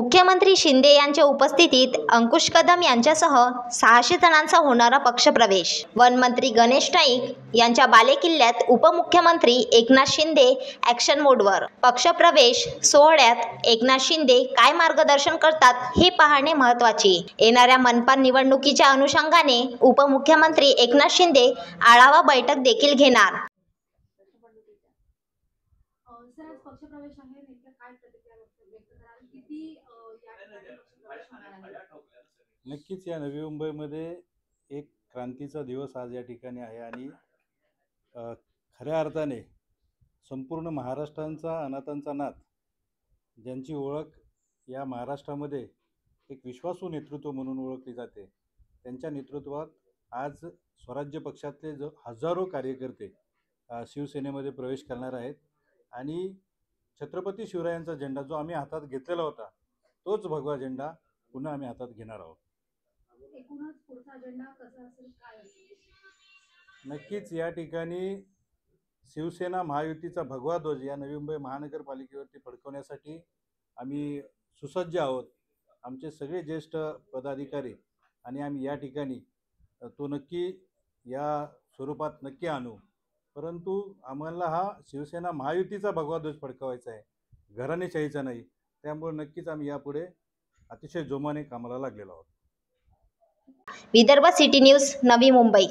मुख्यमंत्री शिंदे यांच्या उपस्थितीत अंकुश कदम यांच्यासह 600 जणांचा होणारा पक्षप्रवेश। वनमंत्री गणेश नाईक यांच्या बालेकिल्ल्यात उपमुख्यमंत्री एकनाथ शिंदे ॲक्शन मोडवर। पक्षप्रवेश सोहळ्यात एकनाथ शिंदे काय मार्गदर्शन करतात हे पाहणे महत्त्वाचे। येणाऱ्या मनपा निवडणुकीच्या अनुषंगाने उपमुख्यमंत्री एकनाथ शिंदे आढावा बैठक देखील घेणार। पक्षप्रवेश आहे, नेमक्या काय प्रतिक्रिया व्यक्त कराल? किती या ठिकाणी पक्षप्रवेश होणार आहे? नक्कीच या नवी मुंबईमध्ये एक क्रांतीचा दिवस आज या ठिकाणी आहे आणि खऱ्या अर्थाने संपूर्ण महाराष्ट्राचा अनाथांचा नाथ, ज्यांची ओळख या महाराष्ट्रामध्ये एक विश्वासू नेतृत्व म्हणून ओळखली जाते, त्यांच्या नेतृत्वात आज स्वराज्य पक्षातले हजारो कार्यकर्ते शिवसेनेमध्ये प्रवेश करणार आहेत आणि छत्रपती शिवरायांचा झेंडा जो आम्ही हातात घेतलेला होता, तोच भगवा झेंडा पुन्हा आम्ही हातात घेणार आहोत। एकूणच पुढचा अजेंडा कसा असेल, काय असेल? नक्कीच या ठिकाणी शिवसेना महायुतीचा भगवा ध्वज या नवी मुंबई महानगरपालिकेवरती फडकवण्यासाठी आम्ही सुसज्ज आहोत। आमचे सगळे ज्येष्ठ पदाधिकारी आणि आम्ही या ठिकाणी तो नक्की या स्वरूपात नक्की आणू, परंतु आम्हाला हा शिवसेना महायुतीचा भगवा ध्वज फडकवायचा आहे, घराणेशाहीचा नाही। त्यामुळे नक्कीच आम्ही यापुढे अतिशय जोमाने कामाला लागलेलो आहोत। Vidarbha city news, Navi Mumbai.